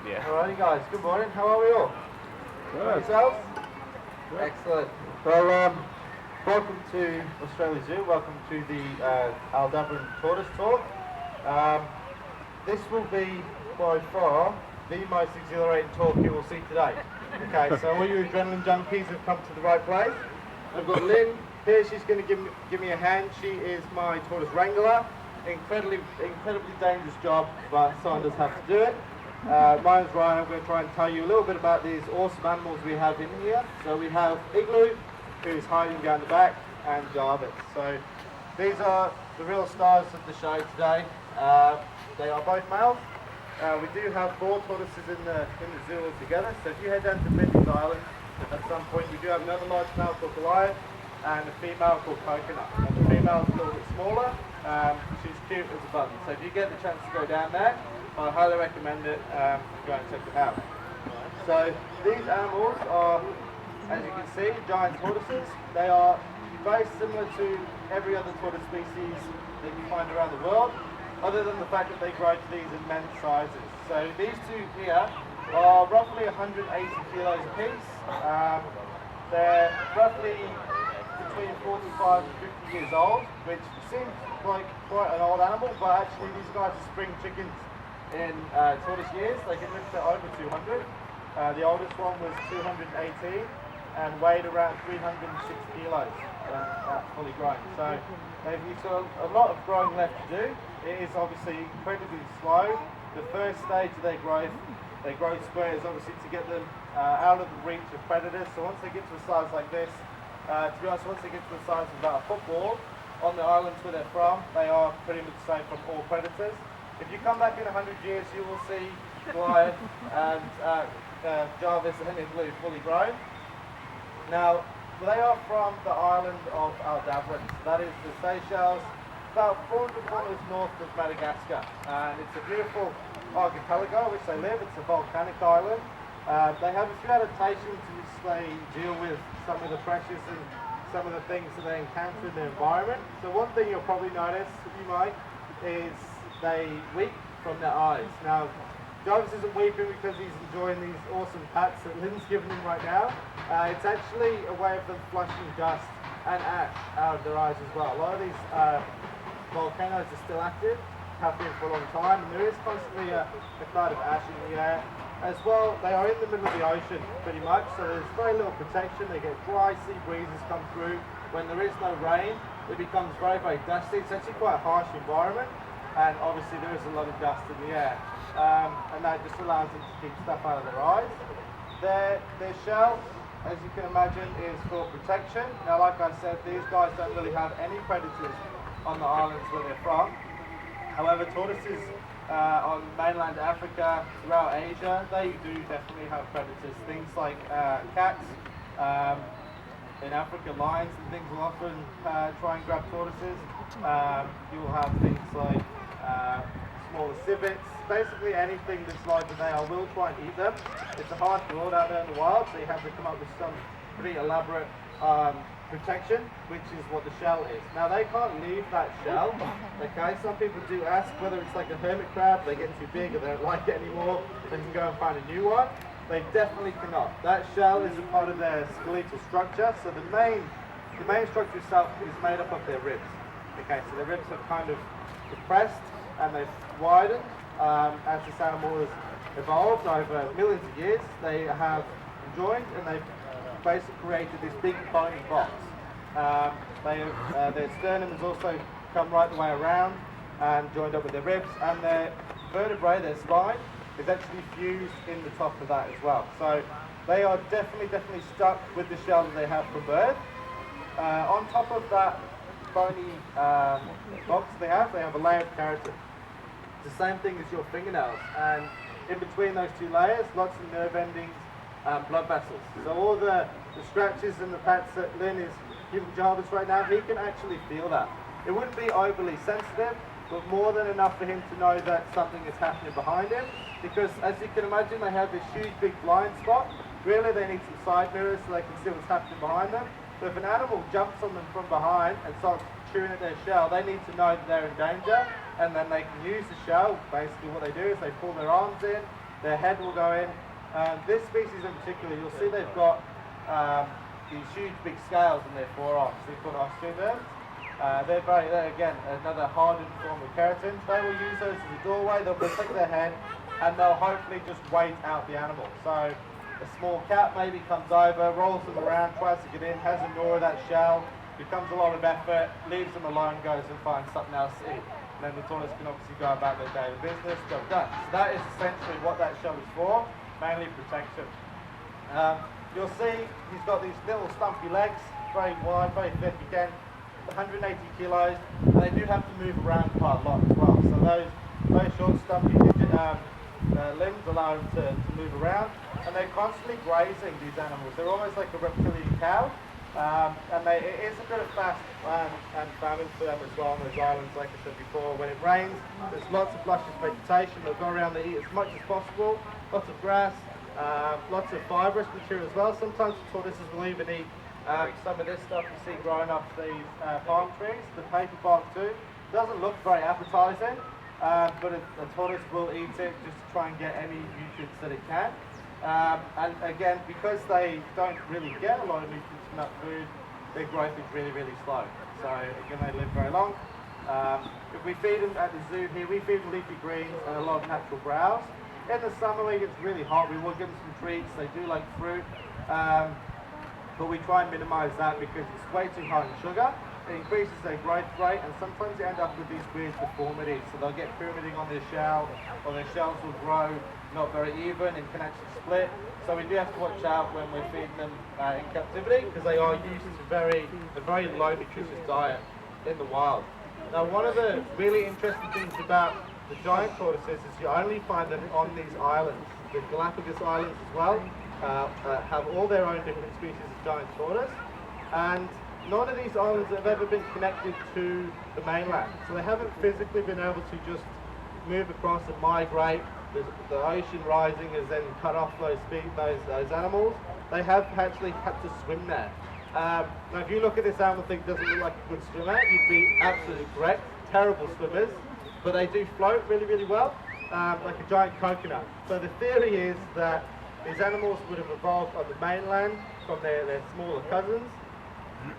Yeah. Alrighty guys, good morning. How are we all? Good. Yourselves? Excellent. Well, welcome to Australia Zoo. Welcome to the Aldabran Tortoise Talk. This will be by far the most exhilarating talk you will see today. Okay, so all you adrenaline junkies have come to the right place. I've got Lynn here. She's going to give me a hand. She is my tortoise wrangler. Incredibly dangerous job, but someone does have to do it. My name's Ryan. I'm going to try and tell you a little bit about these awesome animals we have in here. So we have Igloo, who's hiding down the back, and Jarvis. So these are the real stars of the show today. They are both males. We do have 4 tortoises in the zoo altogether. So if you head down to Biddy's Island at some point, we do have another large male called Goliath and a female called Coconut. And the female's a little bit smaller. She's cute as a button. So if you get the chance to go down there, I highly recommend it. Go and check it out. So these animals are, as you can see, giant tortoises. They are very similar to every other tortoise species that you find around the world, other than the fact that they grow to these immense sizes. So these two here are roughly 180 kilos apiece. They're roughly between 45 and 50 years old, which seems like quite an old animal, but actually these guys are spring chickens in tortoise years. They can live to over 200. The oldest one was 218 and weighed around 306 kilos fully grown. So they've got a lot of growing left to do. It is obviously incredibly slow. The first stage of their growth spurt is obviously to get them out of the reach of predators. So once they get to a size like this, to be honest, once they get to the size of about a football, on the islands where they're from, they are pretty much safe from all predators. If you come back in 100 years, you will see Goliath and Jarvis and Igloo fully grown. Now, they are from the island of Aldabran. That is the Seychelles, about 400 kilometers north of Madagascar. And it's a beautiful archipelago which they live. It's a volcanic island. They have a few adaptations which they deal with some of the pressures and some of the things that they encounter in their environment. So one thing you'll probably notice, if you might, is they weep from their eyes. Now, Jarvis isn't weeping because he's enjoying these awesome pats that Lynn's giving him right now. It's actually a way of them flushing dust and ash out of their eyes as well. A lot of these volcanoes are still active, have been for a long time, and there is constantly a cloud of ash in the air. As well, they are in the middle of the ocean pretty much, so there's very little protection. They get dry sea breezes come through. When there is no rain, it becomes very, very dusty. It's actually quite a harsh environment, and obviously there is a lot of dust in the air. And that just allows them to keep stuff out of their eyes. Their shell, as you can imagine, is for protection. Now, like I said, these guys don't really have any predators on the islands where they're from. However, tortoises on mainland Africa, throughout Asia, they do definitely have predators. Things like cats, in Africa, lions and things will often try and grab tortoises. You will have things like smaller civets, basically anything that's larger than they are will try and eat them. It's a harsh world out there in the wild, so you have to come up with some pretty elaborate protection, which is what the shell is. Now they can't leave that shell, okay? Some people do ask whether it's like a hermit crab, they get too big or they don't like it anymore, they can go and find a new one. They definitely cannot. That shell is a part of their skeletal structure, so the main structure itself is made up of their ribs. Okay, so their ribs have kind of depressed and they've widened as this animal has evolved over millions of years. They have joined and they've basically created this big bony box. Their sternum has also come right the way around and joined up with their ribs, and their vertebrae, their spine, is actually fused in the top of that as well. So they are definitely stuck with the shell that they have from birth. On top of that bony box they have a layer of keratin. It's the same thing as your fingernails, and in between those two layers, lots of nerve endings, blood vessels. So all the scratches and the pats that Lynn is giving Jarvis right now, he can actually feel that. It wouldn't be overly sensitive, but more than enough for him to know that something is happening behind him. Because as you can imagine, they have this huge big blind spot. Really, they need some side mirrors so they can see what's happening behind them. So if an animal jumps on them from behind and starts chewing at their shell, they need to know that they're in danger, and then they can use the shell. Basically what they do is they pull their arms in, their head will go in. This species in particular, you'll see they've got these huge big scales in their forearms. They're called osteoderms. They're again another hardened form of keratin. They will use those as a doorway. They'll protect their head, and they'll hopefully just wait out the animal. So a small cat maybe comes over, rolls them around, tries to get in, has a gnaw of that shell, becomes a lot of effort, leaves them alone, goes and finds something else to eat. And then the tortoise can obviously go about their daily business, job done. So that is essentially what that shell is for, mainly protection. You'll see he's got these little stumpy legs, very wide, very thick again, 180 kilos, and they do have to move around quite a lot as well. So those very short, stumpy limbs allow them to move around, and they're constantly grazing these animals. They're almost like a reptilian cow, and it is a bit of fast and famine for them as well on those islands, like I said before. When it rains, there's lots of luscious vegetation. They'll go around, they eat as much as possible, lots of grass, lots of fibrous material as well. Sometimes the tortoises will even eat some of this stuff you see growing off these palm trees, the paper bark too. Doesn't look very appetizing, but a tortoise will eat it just to try and get any nutrients that it can. And again, because they don't really get a lot of nutrients from that food, their growth is really, really slow. So again, they live very long. If we feed them at the zoo here, we feed them leafy greens and a lot of natural browse. In the summer when it gets really hot, we will give them some treats. They do like fruit. But we try and minimise that because it's way too high in sugar. It increases their growth rate, and sometimes you end up with these weird deformities. So they'll get pyramiding on their shell, or their shells will grow not very even and can actually split. So we do have to watch out when we're feeding them in captivity, because they are used to a very low nutritious diet in the wild. Now, one of the really interesting things about the giant tortoises is you only find them on these islands. The Galapagos Islands as well have all their own different species of giant tortoise, and none of these islands have ever been connected to the mainland. So they haven't physically been able to just move across and migrate. The ocean rising has then cut off those animals. They have actually had to swim there. Now if you look at this animal and think it doesn't look like a good swimmer, you'd be absolutely correct. Terrible swimmers, but they do float really, really well, like a giant coconut. So the theory is that these animals would have evolved on the mainland from their smaller cousins.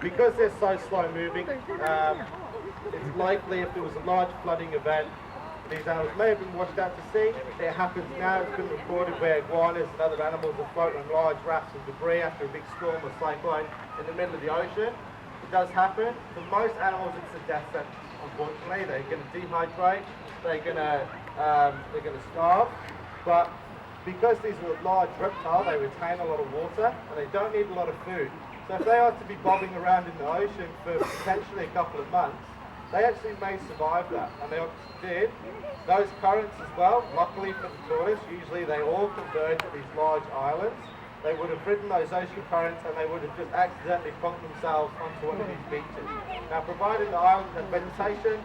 Because they're so slow moving, it's likely if there was a large flooding event, these animals may have been washed out to sea. It happens now, it's been recorded where iguanas and other animals are floating on large rafts of debris after a big storm or cyclone in the middle of the ocean. It does happen. For most animals, it's a death sentence. Unfortunately, they're going to dehydrate, they're going to starve. But because these are large reptiles, they retain a lot of water and they don't need a lot of food. So if they are to be bobbing around in the ocean for potentially a couple of months, they actually may survive that, and they obviously did. Those currents as well, luckily for the tortoise, usually they all converge at these large islands. They would have ridden those ocean currents and they would have just accidentally plonked themselves onto one of these beaches. Now, provided the island had vegetation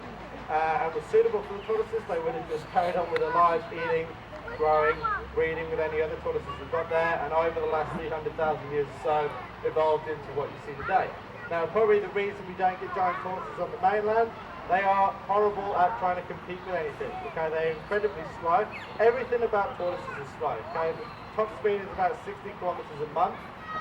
and was suitable for the tortoises, they would have just carried on with their lives, eating, growing, breeding with any other tortoises that got there, and over the last 300,000 years or so, evolved into what you see today. Now, probably the reason we don't get giant tortoises on the mainland, they are horrible at trying to compete with anything. Okay, they're incredibly slow. Everything about tortoises is slow. Okay, the top speed is about 60 kilometers a month,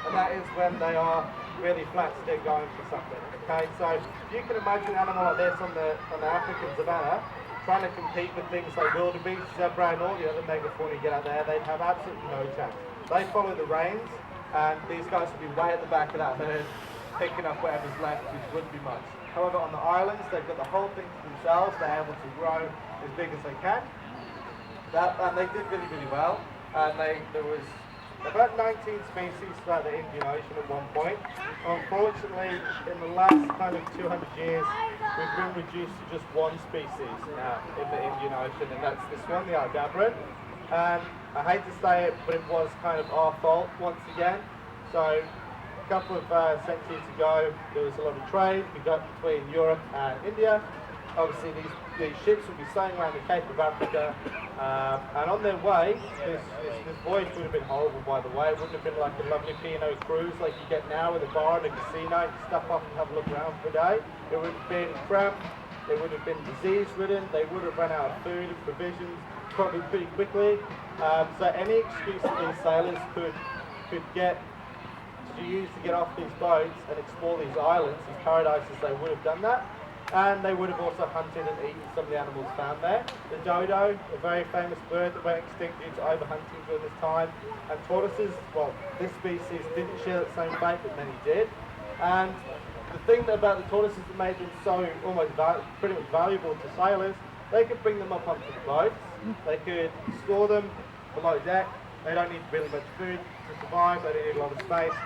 and that is when they are really flat to get going for something. Okay, so if you can imagine an animal like this on the African savannah, trying to compete with things like wildebeest, zebra, and all the other megafauna you get out there, they'd have absolutely no chance. They follow the reins, and these guys would be way at the back of that herd, picking up whatever's left, which wouldn't be much. However, on the islands, they've got the whole thing to themselves. They're able to grow as big as they can. And they did really, really well. And there was about 19 species throughout the Indian Ocean at one point. Unfortunately, in the last kind of 200 years, we've been reduced to just one species now in the Indian Ocean, and that's this one, the Aldabra. And I hate to say it, but it was kind of our fault once again. So a couple of centuries ago, there was a lot of trade we got between Europe and India. Obviously, these ships would be sailing around the Cape of Africa, and on their way, this voyage would have been horrible, by the way. It wouldn't have been like a lovely P&O cruise like you get now with a bar and a casino, you stop off and have a look around for a day. It would have been cramped, it would have been disease-ridden, they would have run out of food and provisions probably pretty quickly. So any excuse that these sailors could get to use to get off these boats and explore these islands, these paradises, they would have done that. And they would have also hunted and eaten some of the animals found there. The dodo, a very famous bird that went extinct due to overhunting during this time. And tortoises, well, this species didn't share that same fate, but many did. And the thing about the tortoises that made them so almost pretty much valuable to sailors, they could bring them up onto the boats. They could store them below deck. They don't need really much food to survive. They don't need a lot of space.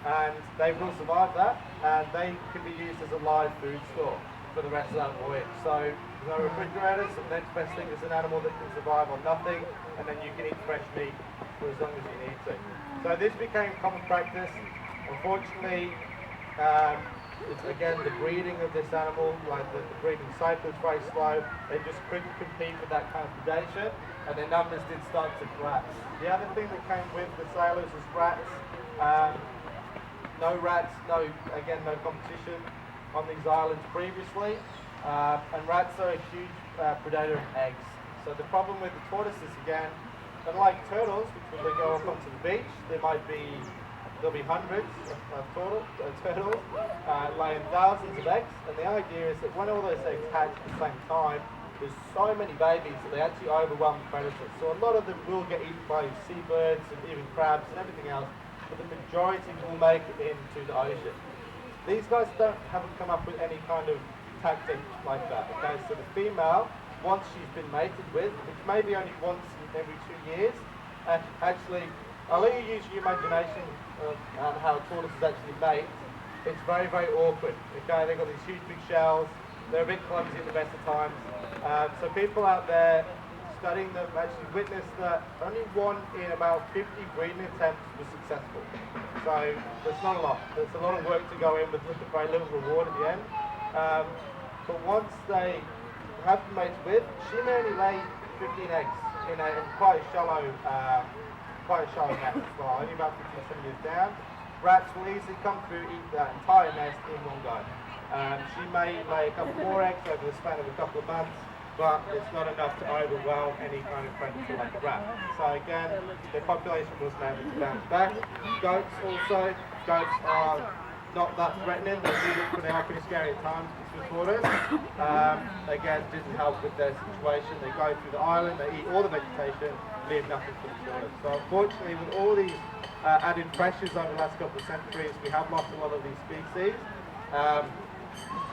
And they will survive that. And they can be used as a live food store for the rest of that voyage. So there's no refrigerators, so the next best thing is an animal that can survive on nothing, and then you can eat fresh meat for as long as you need to. So this became common practice. Unfortunately, it's again the breeding of this animal, like the breeding cycle is very slow. They just couldn't compete with that kind of predation, and their numbers did start to collapse. The other thing that came with the sailors was rats. No rats, no competition on these islands previously, and rats are a huge predator of eggs. So the problem with the tortoises again, unlike turtles, which when they go up onto the beach, there'll be hundreds of turtles laying thousands of eggs, and the idea is that when all those eggs hatch at the same time, there's so many babies that they actually overwhelm the predators. So a lot of them will get eaten by seabirds and even crabs and everything else, but the majority will make it into the ocean. These guys haven't come up with any kind of tactic like that. Okay, so the female, once she's been mated with, which may be only once every 2 years, actually, I'll let you use your imagination on how tortoises actually mate. It's very, very awkward. Okay, they've got these huge big shells. They're a bit clumsy at the best of times. So people out there studying them actually witnessed that only one in about 50 breeding attempts was successful. So that's not a lot. There's a lot of work to go in with very little reward at the end. But once they have been mated with, she may only lay 15 eggs in quite a shallow nest as well, only about 15 centimeters down. Rats will easily come through and eat that entire nest in one go. She may lay a couple more eggs over the span of a couple of months, but it's not enough to overwhelm any kind of predator like a rat. So again, their population wasn't able to bounce back. Goats also. Goats are not that threatening. They do look pretty pretty scary at times with tortoise. Again, didn't help with their situation. They go through the island, they eat all the vegetation, leave nothing for the tortoise. So unfortunately, with all these added pressures over the last couple of centuries, we have lost a lot of these species.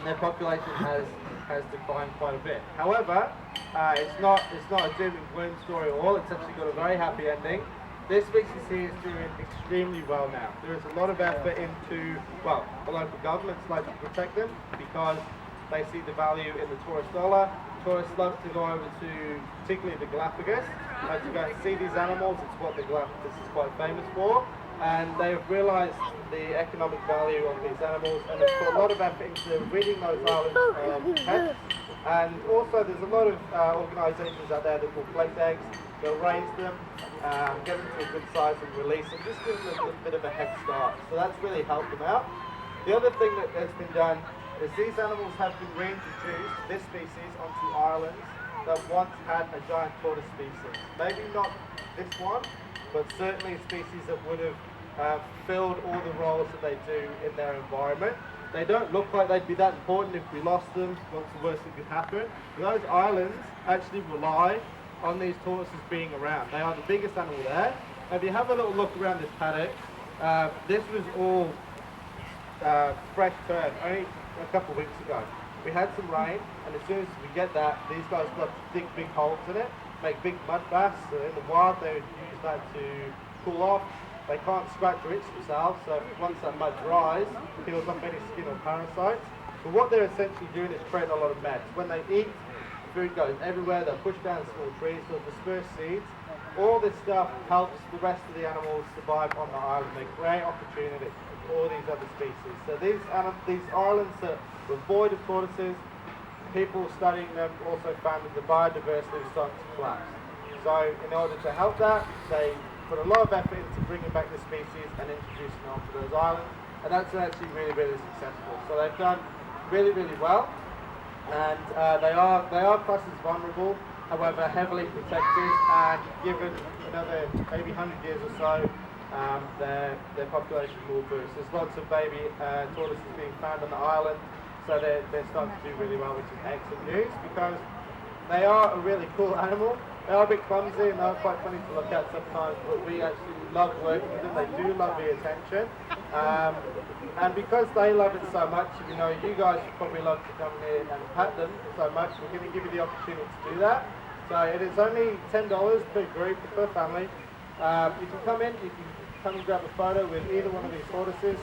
Their population has declined quite a bit. However, it's not a doom and gloom story at all. It's actually got a very happy ending. This species here is doing extremely well now. There is a lot of effort into, well, the local governments like to protect them because they see the value in the tourist dollar. Tourists love to go over to, particularly the Galapagos, to go and see these animals. It's what the Galapagos is quite famous for. And they've realised the economic value of these animals, and they've put a lot of effort into ridding those islands of pets. And also there's a lot of organisations out there that will collect eggs, they'll raise them, get them to a good size and release them, just give them a bit of a head start. So that's really helped them out. The other thing that has been done is these animals have been reintroduced, this species, onto islands that once had a giant tortoise species. Maybe not this one, but certainly a species that would have filled all the roles that they do in their environment. They don't look like they'd be that important if we lost them. What's the worst that could happen? Those islands actually rely on these tortoises being around. They are the biggest animal there. If you have a little look around this paddock, this was all fresh turf only a couple of weeks ago. We had some rain, and as soon as we get that, these guys got dig big holes in it, make big mud baths. In the wild, they would use that to cool off. They can't scratch or itch themselves, so once that mud dries, it peels off any skin or parasites. But what they're essentially doing is creating a lot of mess. When they eat, food goes everywhere. They'll push down small trees, they'll disperse seeds. All this stuff helps the rest of the animals survive on the island. They create opportunity for all these other species. So these islands that were void of tortoises, people studying them also found that the biodiversity was starting to collapse. So in order to help that, they put a lot of effort into bringing back the species and introducing them onto those islands, and that's actually really, really successful. So they've done really, really well. and they are classed as vulnerable, however heavily protected, and given another maybe 100 years or so, their population will boost. There's lots of baby tortoises being found on the island, so they're starting to do really well, which is excellent news because they are a really cool animal. They are a bit clumsy and they're quite funny to look at sometimes, but we actually love working with them. They do love the attention. And because they love it so much, you know, you guys would probably love to come here and pet them so much. We're going to give you the opportunity to do that. So it is only $10 per group, per family. You can come in, you can come and grab a photo with either one of these tortoises.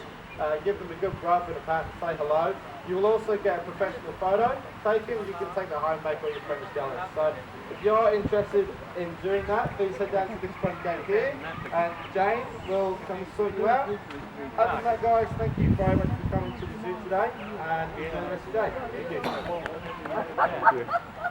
Give them a good rub and a pat and say hello. You will also get a professional photo taken. You can take that home and make all your friends jealous. So if you're interested in doing that, please head down to this front gate here and Jane will come and sort you out. Other than that, guys, thank you very much for coming to the zoo today and enjoy the rest of your day. Thank you.